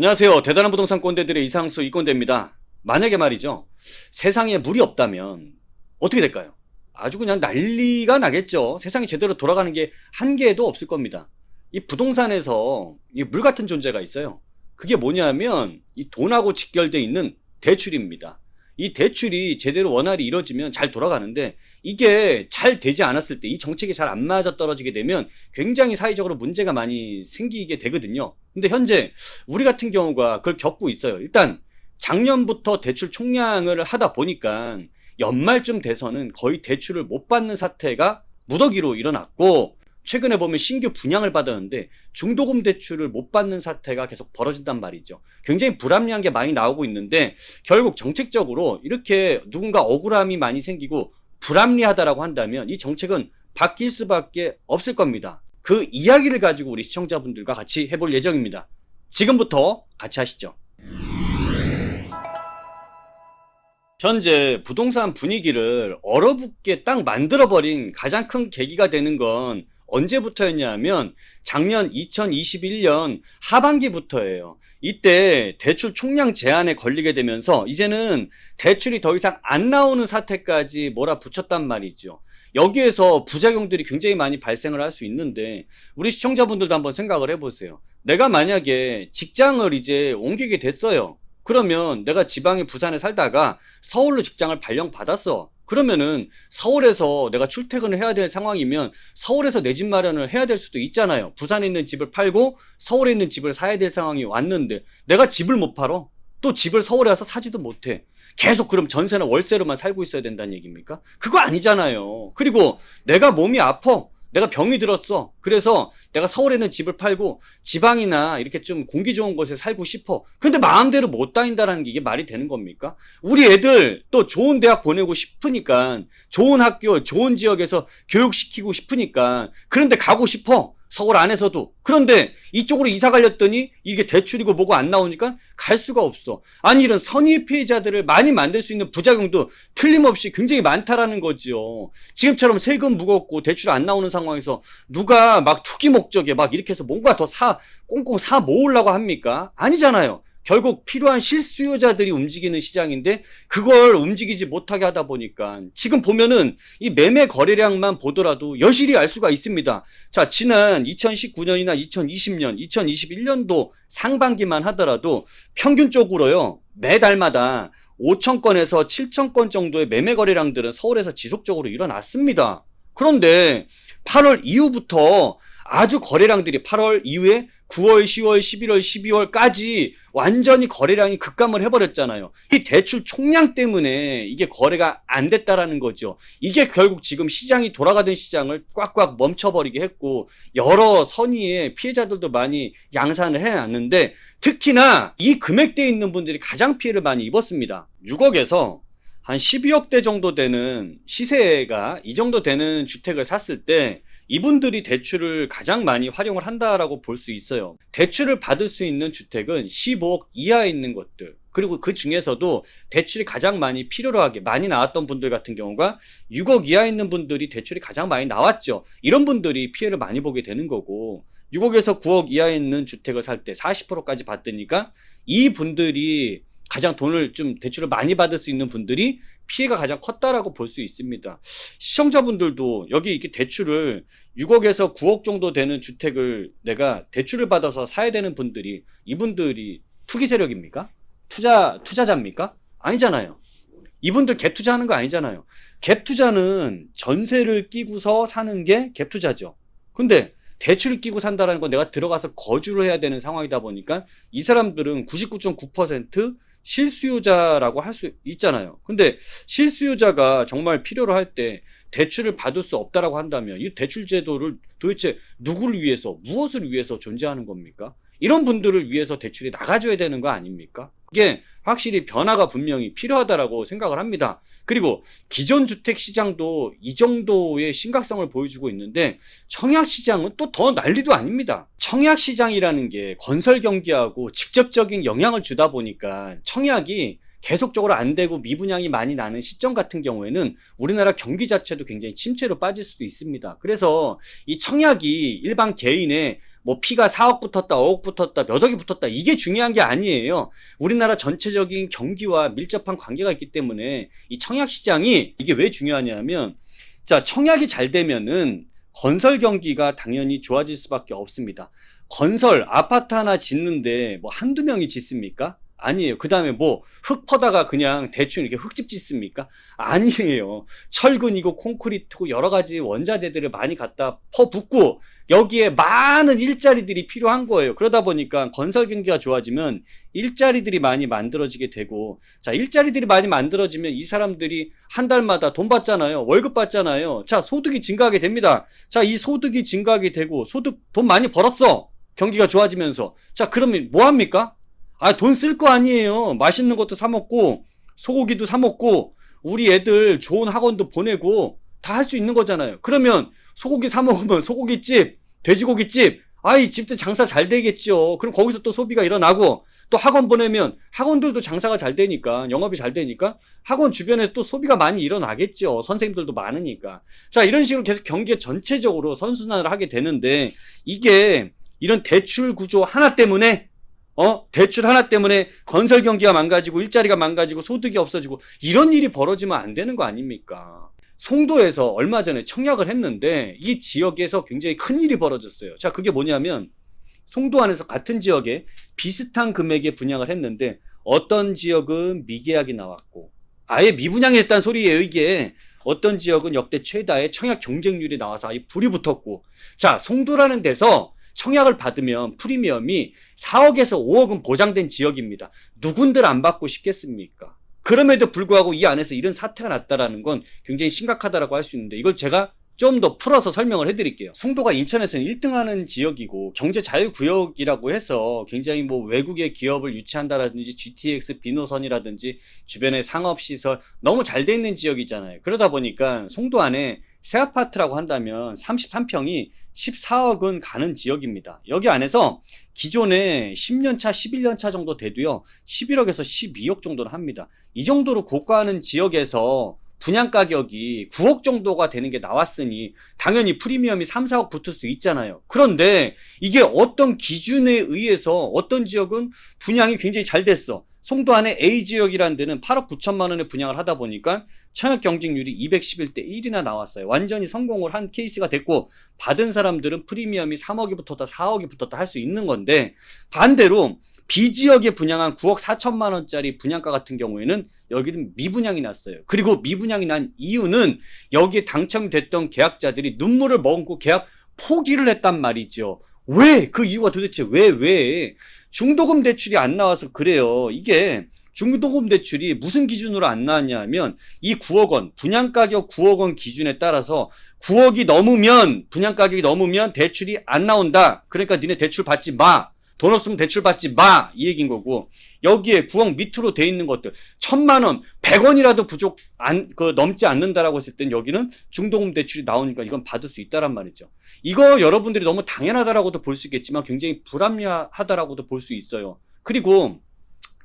안녕하세요. 대단한 부동산 꼰대들의 이상수 이꼰대입니다. 만약에 말이죠. 세상에 물이 없다면 어떻게 될까요? 아주 그냥 난리가 나겠죠. 세상이 제대로 돌아가는 게 한 개도 없을 겁니다. 이 부동산에서 이 물 같은 존재가 있어요. 그게 뭐냐면 이 돈하고 직결되어 있는 대출입니다. 이 대출이 제대로 원활히 이루어지면 잘 돌아가는데 이게 잘 되지 않았을 때 이 정책이 잘 안 맞아 떨어지게 되면 굉장히 사회적으로 문제가 많이 생기게 되거든요. 근데 현재 우리 같은 경우가 그걸 겪고 있어요. 일단 작년부터 대출 총량을 하다 보니까 연말쯤 돼서는 거의 대출을 못 받는 사태가 무더기로 일어났고, 최근에 보면 신규 분양을 받았는데 중도금 대출을 못 받는 사태가 계속 벌어진단 말이죠. 굉장히 불합리한 게 많이 나오고 있는데, 결국 정책적으로 이렇게 누군가 억울함이 많이 생기고 불합리하다라고 한다면 이 정책은 바뀔 수밖에 없을 겁니다. 그 이야기를 가지고 우리 시청자분들과 같이 해볼 예정입니다. 지금부터 같이 하시죠. 현재 부동산 분위기를 얼어붙게 딱 만들어버린 가장 큰 계기가 되는 건 언제부터였냐 하면 작년 2021년 하반기부터예요. 이때 대출 총량 제한에 걸리게 되면서 이제는 대출이 더 이상 안 나오는 사태까지 몰아붙였단 말이죠. 여기에서 부작용들이 굉장히 많이 발생을 할 수 있는데, 우리 시청자분들도 한번 생각을 해보세요. 내가 만약에 직장을 이제 옮기게 됐어요. 그러면 내가 지방의 부산에 살다가 서울로 직장을 발령받았어. 그러면은 서울에서 내가 출퇴근을 해야 될 상황이면 서울에서 내 집 마련을 해야 될 수도 있잖아요. 부산에 있는 집을 팔고 서울에 있는 집을 사야 될 상황이 왔는데 내가 집을 못 팔어? 또 집을 서울에 와서 사지도 못해. 계속 그럼 전세나 월세로만 살고 있어야 된다는 얘기입니까? 그거 아니잖아요. 그리고 내가 몸이 아파. 내가 병이 들었어. 그래서 내가 서울에 있는 집을 팔고 지방이나 이렇게 좀 공기 좋은 곳에 살고 싶어. 근데 마음대로 못 다닌다라는 게 이게 말이 되는 겁니까? 우리 애들 또 좋은 대학 보내고 싶으니까, 좋은 학교, 좋은 지역에서 교육시키고 싶으니까 그런데 가고 싶어. 서울 안에서도. 그런데 이쪽으로 이사 가렸더니 이게 대출이고 뭐고 안 나오니까 갈 수가 없어. 아니, 이런 선의 피해자들을 많이 만들 수 있는 부작용도 틀림없이 굉장히 많다라는 거죠. 지금처럼 세금 무겁고 대출 안 나오는 상황에서 누가 막 투기 목적에 막 이렇게 해서 뭔가 더 꽁꽁 사 모으려고 합니까? 아니잖아요. 결국 필요한 실수요자들이 움직이는 시장인데 그걸 움직이지 못하게 하다 보니까 지금 보면은 이 매매 거래량만 보더라도 여실히 알 수가 있습니다. 자, 지난 2019년이나 2020년, 2021년도 상반기만 하더라도 평균적으로요, 매달마다 5천 건에서 7천 건 정도의 매매 거래량들은 서울에서 지속적으로 일어났습니다. 그런데 8월 이후부터 아주 거래량들이 8월 이후에 9월, 10월, 11월, 12월까지 완전히 거래량이 급감을 해버렸잖아요. 이 대출 총량 때문에 이게 거래가 안 됐다라는 거죠. 이게 결국 지금 시장이 돌아가던 시장을 꽉꽉 멈춰버리게 했고, 여러 선의의 피해자들도 많이 양산을 해놨는데, 특히나 이 금액대에 있는 분들이 가장 피해를 많이 입었습니다. 6억에서 한 12억대 정도 되는 시세가 이 정도 되는 주택을 샀을 때 이분들이 대출을 가장 많이 활용을 한다라고 볼 수 있어요. 대출을 받을 수 있는 주택은 15억 이하에 있는 것들, 그리고 그 중에서도 대출이 가장 많이 필요로 하게 많이 나왔던 분들 같은 경우가 6억 이하에 있는 분들이 대출이 가장 많이 나왔죠. 이런 분들이 피해를 많이 보게 되는 거고, 6억에서 9억 이하에 있는 주택을 살 때 40%까지 받으니까 이 분들이 가장 돈을 좀 대출을 많이 받을 수 있는 분들이 피해가 가장 컸다라고 볼 수 있습니다. 시청자분들도 여기 이렇게 대출을 6억에서 9억 정도 되는 주택을 내가 대출을 받아서 사야 되는 분들이, 이분들이 투기 세력입니까? 투자자입니까? 아니잖아요. 이분들 갭 투자하는 거 아니잖아요. 갭 투자는 전세를 끼고서 사는 게 갭 투자죠. 근데 대출을 끼고 산다는 건 내가 들어가서 거주를 해야 되는 상황이다 보니까 이 사람들은 99.9% 실수요자라고 할 수 있잖아요. 근데 실수요자가 정말 필요로 할 때 대출을 받을 수 없다라고 한다면 이 대출 제도를 도대체 누구를 위해서, 무엇을 위해서 존재하는 겁니까? 이런 분들을 위해서 대출이 나가줘야 되는 거 아닙니까? 이게 확실히 변화가 분명히 필요하다라고 생각을 합니다. 그리고 기존 주택 시장도 이 정도의 심각성을 보여주고 있는데 청약 시장은 또 더 난리도 아닙니다. 청약 시장이라는 게 건설 경기하고 직접적인 영향을 주다 보니까 청약이 계속적으로 안 되고 미분양이 많이 나는 시점 같은 경우에는 우리나라 경기 자체도 굉장히 침체로 빠질 수도 있습니다. 그래서 이 청약이 일반 개인의 뭐 피가 4억 붙었다, 5억 붙었다, 몇 억이 붙었다 이게 중요한 게 아니에요. 우리나라 전체적인 경기와 밀접한 관계가 있기 때문에 이 청약 시장이 이게 왜 중요하냐면 자, 청약이 잘 되면은 건설 경기가 당연히 좋아질 수밖에 없습니다. 건설 아파트 하나 짓는데 뭐 한두 명이 짓습니까? 아니에요. 그 다음에 뭐 흙 퍼다가 그냥 대충 이렇게 흙집 짓습니까? 아니에요. 철근이고 콘크리트고 여러 가지 원자재들을 많이 갖다 퍼붓고 여기에 많은 일자리들이 필요한 거예요. 그러다 보니까 건설 경기가 좋아지면 일자리들이 많이 만들어지게 되고 자, 일자리들이 많이 만들어지면 이 사람들이 한 달마다 돈 받잖아요. 월급 받잖아요. 자, 소득이 증가하게 됩니다. 자, 이 소득이 증가하게 되고 소득 돈 많이 벌었어. 경기가 좋아지면서. 자, 그러면 뭐 합니까? 아, 돈 쓸 거 아니에요. 맛있는 것도 사 먹고, 소고기도 사 먹고, 우리 애들 좋은 학원도 보내고, 다 할 수 있는 거잖아요. 그러면 소고기 사 먹으면 소고기집, 돼지고기집, 아이, 집도 장사 잘 되겠죠. 그럼 거기서 또 소비가 일어나고, 또 학원 보내면 학원들도 장사가 잘 되니까, 영업이 잘 되니까, 학원 주변에 또 소비가 많이 일어나겠죠. 선생님들도 많으니까. 자, 이런 식으로 계속 경기 전체적으로 선순환을 하게 되는데, 이게 이런 대출 구조 하나 때문에 대출 하나 때문에 건설 경기가 망가지고 일자리가 망가지고 소득이 없어지고 이런 일이 벌어지면 안 되는 거 아닙니까? 송도에서 얼마 전에 청약을 했는데 이 지역에서 굉장히 큰 일이 벌어졌어요. 자, 그게 뭐냐면 송도 안에서 같은 지역에 비슷한 금액에 분양을 했는데 어떤 지역은 미계약이 나왔고 아예 미분양이 됐다는 소리예요. 이게 어떤 지역은 역대 최다의 청약 경쟁률이 나와서 아예 불이 붙었고 자, 송도라는 데서 청약을 받으면 프리미엄이 4억에서 5억은 보장된 지역입니다. 누군들 안 받고 싶겠습니까? 그럼에도 불구하고 이 안에서 이런 사태가 났다라는 건 굉장히 심각하다라고 할 수 있는데 이걸 제가 좀 더 풀어서 설명을 해드릴게요. 송도가 인천에서는 1등하는 지역이고 경제자유구역이라고 해서 굉장히 뭐 외국의 기업을 유치한다라든지 GTX 비노선이라든지 주변에 상업시설 너무 잘 돼 있는 지역이잖아요. 그러다 보니까 송도 안에 새 아파트라고 한다면 33평이 14억은 가는 지역입니다. 여기 안에서 기존에 10년차, 11년차 정도 돼도요 11억에서 12억 정도는 합니다. 이 정도로 고가하는 지역에서 분양 가격이 9억 정도가 되는 게 나왔으니 당연히 프리미엄이 3, 4억 붙을 수 있잖아요. 그런데 이게 어떤 기준에 의해서 어떤 지역은 분양이 굉장히 잘 됐어. 송도 안에 A지역이라는 데는 8억 9천만 원에 분양을 하다 보니까 청약 경쟁률이 211대 1이나 나왔어요. 완전히 성공을 한 케이스가 됐고 받은 사람들은 프리미엄이 3억이 붙었다 4억이 붙었다 할 수 있는 건데 반대로 B지역에 분양한 9억 4천만 원짜리 분양가 같은 경우에는 여기는 미분양이 났어요. 그리고 미분양이 난 이유는 여기에 당첨됐던 계약자들이 눈물을 머금고 계약 포기를 했단 말이죠. 왜? 그 이유가 도대체 왜? 중도금 대출이 안 나와서 그래요. 이게 중도금 대출이 무슨 기준으로 안 나왔냐 하면 이 9억 원, 분양가격 9억 원 기준에 따라서 9억이 넘으면, 분양가격이 넘으면 대출이 안 나온다. 그러니까 니네 대출 받지 마. 돈 없으면 대출 받지 마. 이 얘기인 거고. 여기에 9억 밑으로 돼 있는 것들 1,000만 원, 100원이라도 넘지 않는다라고 했을 땐 여기는 중도금 대출이 나오니까 이건 받을 수 있다란 말이죠. 이거 여러분들이 너무 당연하다라고도 볼 수 있겠지만 굉장히 불합리하다라고도 볼 수 있어요. 그리고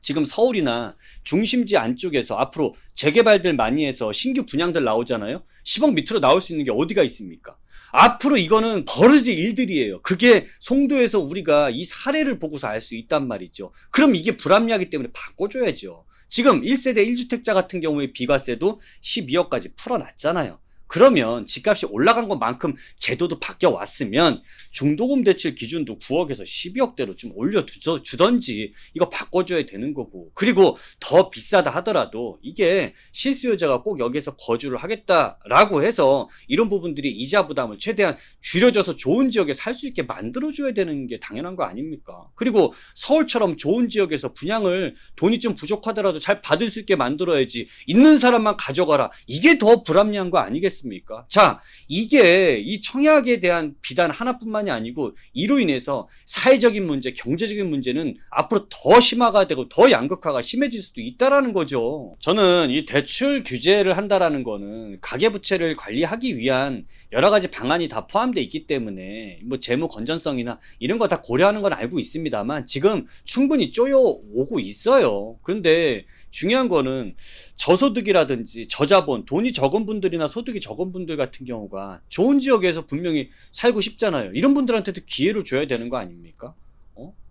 지금 서울이나 중심지 안쪽에서 앞으로 재개발들 많이 해서 신규 분양들 나오잖아요. 10억 밑으로 나올 수 있는 게 어디가 있습니까? 앞으로 이거는 벌어질 일들이에요. 그게 송도에서 우리가 이 사례를 보고서 알 수 있단 말이죠. 그럼 이게 불합리하기 때문에 바꿔줘야죠. 지금 1세대 1주택자 같은 경우에 비과세도 12억까지 풀어놨잖아요. 그러면 집값이 올라간 것만큼 제도도 바뀌어 왔으면 중도금 대출 기준도 9억에서 12억대로 좀 올려주던지 이거 바꿔줘야 되는 거고 그리고 더 비싸다 하더라도 이게 실수요자가 꼭 여기서 거주를 하겠다라고 해서 이런 부분들이 이자 부담을 최대한 줄여줘서 좋은 지역에 살 수 있게 만들어줘야 되는 게 당연한 거 아닙니까? 그리고 서울처럼 좋은 지역에서 분양을 돈이 좀 부족하더라도 잘 받을 수 있게 만들어야지 있는 사람만 가져가라 이게 더 불합리한 거 아니겠습니까? 자, 이게 이 청약에 대한 비단 하나뿐만이 아니고 이로 인해서 사회적인 문제, 경제적인 문제는 앞으로 더 심화가 되고 더 양극화가 심해질 수도 있다라는 거죠. 저는 이 대출 규제를 한다라는 거는 가계부채를 관리하기 위한 여러 가지 방안이 다 포함되어 있기 때문에 뭐 재무 건전성이나 이런 거 다 고려하는 건 알고 있습니다만 지금 충분히 쪼여오고 있어요. 그런데 중요한 거는 저소득이라든지 저자본, 돈이 적은 분들이나 소득이 적은 분들 같은 경우가 좋은 지역에서 분명히 살고 싶잖아요. 이런 분들한테도 기회를 줘야 되는 거 아닙니까?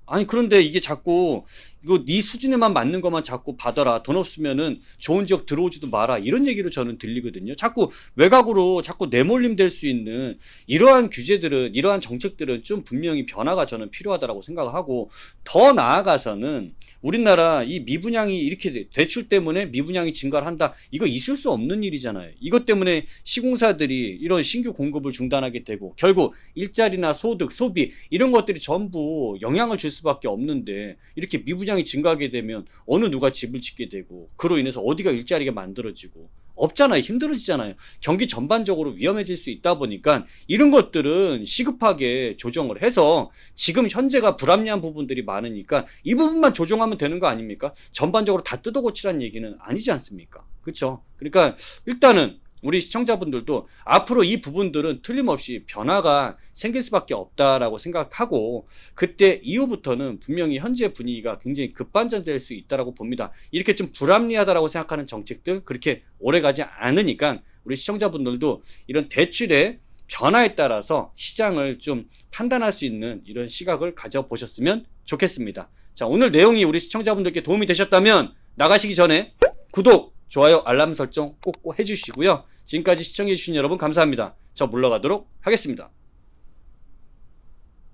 아니 그런데 이게 자꾸 이거 네 수준에만 맞는 것만 자꾸 받아라. 돈 없으면은 좋은 지역 들어오지도 마라. 이런 얘기로 저는 들리거든요. 자꾸 외곽으로 자꾸 내몰림 될 수 있는 이러한 규제들은, 이러한 정책들은 좀 분명히 변화가 저는 필요하다라고 생각하고, 더 나아가서는 우리나라 이 미분양이 이렇게 대출 때문에 미분양이 증가를 한다. 이거 있을 수 없는 일이잖아요. 이것 때문에 시공사들이 이런 신규 공급을 중단하게 되고 결국 일자리나 소득, 소비 이런 것들이 전부 영향을 줄 수밖에 없는데, 이렇게 미분양이 증가하게 되면 어느 누가 집을 짓게 되고 그로 인해서 어디가 일자리가 만들어지고 없잖아요. 힘들어지잖아요. 경기 전반적으로 위험해질 수 있다 보니까 이런 것들은 시급하게 조정을 해서, 지금 현재가 불합리한 부분들이 많으니까 이 부분만 조정하면 되는 거 아닙니까? 전반적으로 다 뜯어고치라는 얘기는 아니지 않습니까? 그렇죠? 그러니까 일단은 우리 시청자분들도 앞으로 이 부분들은 틀림없이 변화가 생길 수밖에 없다라고 생각하고, 그때 이후부터는 분명히 현재 분위기가 굉장히 급반전될 수 있다라고 봅니다. 이렇게 좀 불합리하다라고 생각하는 정책들 그렇게 오래가지 않으니까 우리 시청자분들도 이런 대출의 변화에 따라서 시장을 좀 판단할 수 있는 이런 시각을 가져보셨으면 좋겠습니다. 자, 오늘 내용이 우리 시청자분들께 도움이 되셨다면 나가시기 전에 구독, 좋아요, 알람 설정 꼭 해주시고요. 지금까지 시청해주신 여러분 감사합니다. 저 물러가도록 하겠습니다.